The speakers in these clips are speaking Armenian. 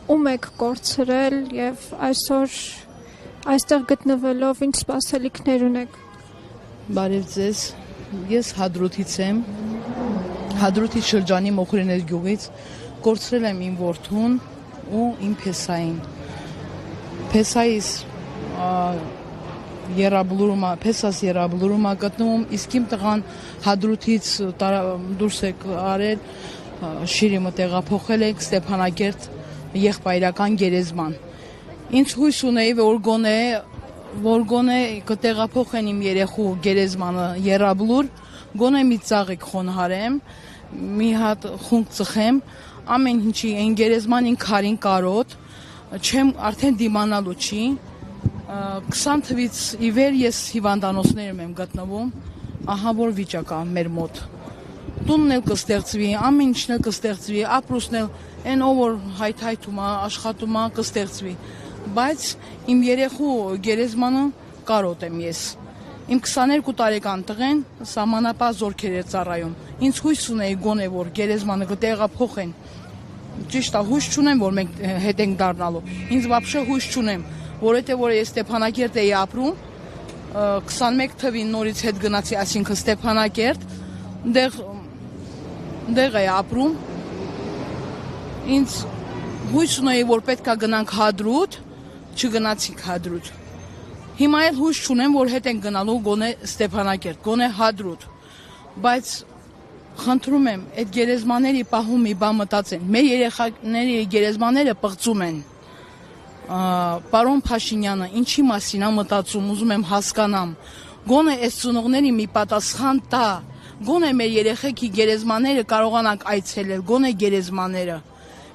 ում եք կորցրել եւ այսօր այստեղ գտնվելով ինչ սպասելիքներ ունեք։ Բարև ձեզ, ես Հադրութից եմ, Հադրութի շրջանի Մոխրեներ գյուղից, կորցրել եմ իմ որդուն ու իմ փեսային։ Փեսայիս փեսաս երաբլուրումա գտնվում, իսկ իմ տղան Հադրութից դուրս է արել, Շիրիմը տեղափոխել եք Ստեփանագերտ եղբայրական գերեզման։ Ինձ հույս ունեի, որ գոնե կտեղափոխեն իմ երեխու գերեզմանը Երաբլուր, գոնե մի ծաղիկ խոնհարեմ, մի հատ խունկ ծխեմ, ամեն ինչի այն գերեզմանին քարին կարոտ, չեմ արդեն դիմանալու չի, 20 թվից ի վեր ես հիվանդանոցներում եմ գտնվում, ահա որ վիճակ է մեր մոտ։ Տունն էլ կստեղծվի, ամեն ինչն էլ կստեղծվի, ապրուստն էլ, այն ով որ հայթայթում է, աշխատում է, կստեղծվի, բայց իմ երեխու գերեզմանը կարոտ եմ ես։ Իմ 22 տարեկան տղեն սահմանապահ զորքեր է ծառայում։ Ինձ հույս ունեի գոնե որ գերեզմանը կտեղափոխեն։ Ճիշտ է, հույս չունեմ, որ մենք հետ ենք դառնալու։ Ինձ вообще հույս չունեմ, որովհետև որ ես Ստեփանագերտ էի ապրում, 21 թվին նորից հետ գնացի, այսինքն Ստեփանագերտ, դեղ էի ապրում։ Ինձ հույս ունեի, որ պետք է գնանք Հադրութ, չգնացինք Հադրութ։ Հիմա էլ հույս չունեմ, որ հետ ենք գնալու գոնե Ստեփանագերտ, գոնե Հադրութ, բայց խնդրում եմ, այդ գերեզմաների պահում մի բան մտածեն, մեր երեխաների գերեզմաները պղծում են, պարոն Փաշինյանը ինչի մասին է մտածում, ուզում եմ հասկանամ, գոնե այս ծնողների մի պատասխան տա, գոնե մեր երեխեքի գերեզմանները կարողանանք այցելել, գոնե գերեզմանները,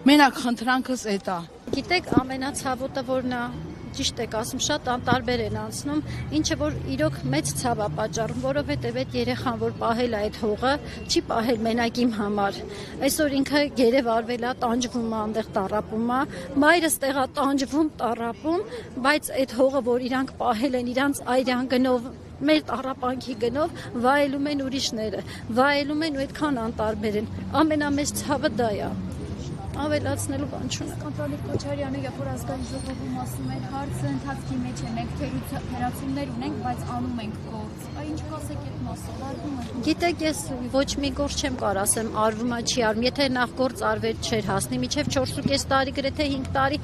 մենակ խնդրանքս էդ է։ Գիտեք, ամենացավոտը որն է, ճիշտ եք ասում, շատ անտարբեր են անցնում, ինչը որ իրոք մեծ ցավ է պատճառում, որովհետև այդ երեխան, որ պահել է այդ հողը, չի պահել մենակ իմ համար։ Այսօր ինքը գերև արվել է, տանջվում է, այնտեղ տառապում է, մայրս տեղ է տանջվում, տառապում, բայց այդ հողը, որ իրանք պահել են, իրանց այրան գնով, մեր տառապանքի գնով վայելում են ուրիշները, վայելում են ու այդքան անտարբեր են։ Ամենամեծ ցավը դա է։ Ավելացնելու բան չունեմ։ Կոնտրոլեր Քոչարյանը, երբ որ ազգային ժողովում ասում են, հարցը ընթացքի մեջ է, մենք թերացումներ ունենք, բայց անում ենք գործ։ Ինչ կասեք այդ մասով, արվում է։ Գիտեք, ես ոչ մի գործ չեմ կարող ասեմ, արվում է, չի արվում։ Եթե նախ գործ արվեր չէր հասնի, միջև 4.5 տարի, գրեթե 5 տարի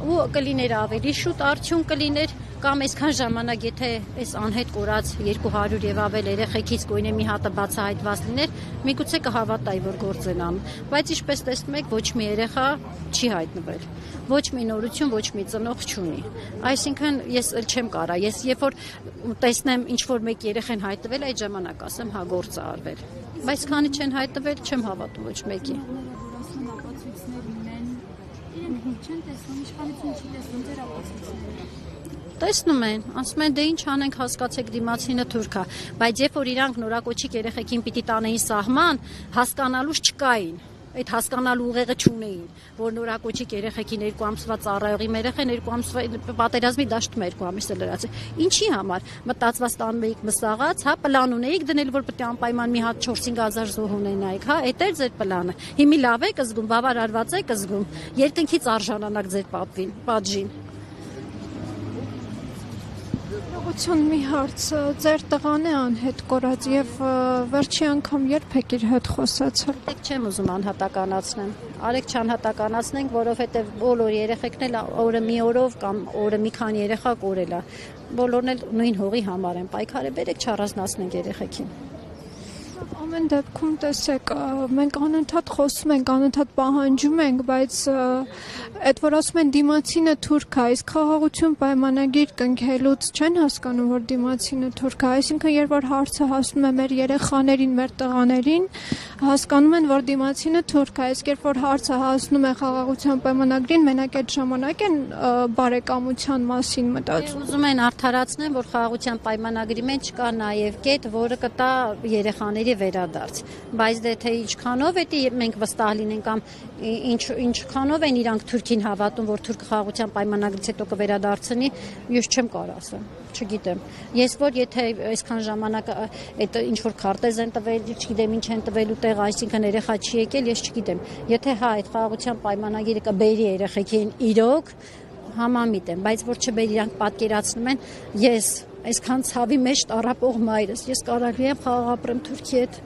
ու կլիներ ավելի շուտ արդյունք կլիներ կամ այսքան ժամանակ եթե այս անհետ կորած 200 եւ ավել երեխեքից գույնը մի հատը բացահայտված լիներ, միգուցե կհավատայի, որ գործ են անում, բայց ինչպես տեսնում եք, ոչ մի երեխա չի հայտնվել, ոչ մի նորություն, ոչ մի ծնող չունի, այսինքն ես էլ չեմ կարա, ես երբ որ տեսնեմ ինչ որ մեկ երեխան հայտնվել, այդ ժամանակ ասեմ, հա գործը արվել, բայց քանի չեն հայտնվել, չեմ հավատում ոչ մեկի։ Չեն տեսնում, իշխանություն չի տեսնում ձեր ապացույցները։ Տեսնում են, ասում են դե ինչ անենք, հասկացեք դիմացինը թուրք է, բայց երբ որ իրանք նորակոչիկ երեխեքին պիտի տանեին սահման, հասկանալուց չկային, այդ հասկանալու ուղեղը չունեին, որ նորակոչիկ երեխեքին 2 ամսվա ծառայողի երեխան 2 ամսվա պատերազմի դաշտում 2 ամիս է լրացել։ Ինչի համար մտածված տանում էիք մսաղած, հա, պլան ունեիք դնել, որ պետք է անպայման մի հատ 4-5 հազար զոհ ունենայիք, հա, այդ էր ձեր պլանը։ Հիմի լավ եք զգում, բավարարված եք զգում, երկնքից արժանանակ ձեր պատժին։ Ողջույն մի հարց, ձեր տղան է անհետ կորած եւ վերջի անգամ երբ եք իր հետ խոսացել։ Դեք չեմ ուզում անհատականացնեմ։ Արեք չանհատականացնենք, որովհետեւ բոլոր երեխեքն էլ օրը մի օրով կամ օրը մի քանի երեխա կորել է։ Բոլորն էլ նույն հողի համար են պայքարել, բերեք չառանձնացնենք երեխեքին։ Ամեն դեպքում տեսեք, մենք անընդհատ խոսում ենք, անընդհատ պահանջում ենք, բայց այդ որ ասում են դիմացինը թուրք է, իսկ խաղաղություն պայմանագիր կնքելուց չեն հասկանում, որ դիմացինը թուրք է, այսինքն երբ որ հարցը հասնում է մեր երեխաներին, մեր տղաներին, հասկանում են, որ դիմացինը թուրք է, իսկ երբ որ հարցը հասնում է խաղաղության պայմանագրին, մենակ այդ ժամանակ են բարեկամության մասին մտածում։ Ուզում են արդարացնեն, որ խաղաղության պայմանագրի մեջ կա նաև կետ, որը կտա երեխաների վերադարձ, բայց դե թե ինչքանով է մենք վստահ լինենք կամ ինչքանով են իրանք Թուրքին հավատում, որ Թուրքը խաղաղության պայմանագրից հետո կվերադարձնի, ես չեմ կարող ասեմ, չգիտեմ։ Ես որ եթե այսքան ժամանակ այդ ինչ որ քարտեզ են տվել, չգիտեմ ինչ են տվելու տեղ, այսինքն երեխա չի եկել, ես չգիտեմ։ Եթե հա այդ խաղաղության պայմանագիրը կբերի երեխեքին իրոք, համամիտ եմ, բայց որ չբերի իրանք պատկերացնում են, ես այսքան ցավի մեջ տառապող մայրս, ես կարելի եմ խաղաղ ապրեմ Թուրքի հետ։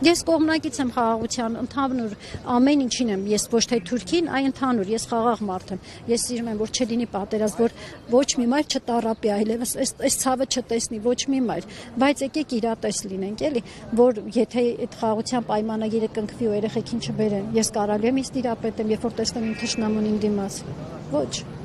Ես կողմնակից եմ խաղաղության, ընդհանուր ամեն ինչին եմ, ես ոչ թե Թուրքին, այլ ընդհանուր, ես խաղաղ մարդ եմ։ Ես սիրում եմ, որ չլինի պատերազմ, որ ոչ մի մայր չտառապի այլևս, այս ցավը չտեսնի ոչ մի մայր, բայց եկեք իրատես լինենք, էլի, որ եթե այդ խաղաղության պայմանագիրը կնքվի ու երեխեքին չբերեն, ես կարելի եմ իսկ տիրապետեմ, երբ որ տեսնեմ իմ թշնամուն իմ դիմաց։ Ոչ։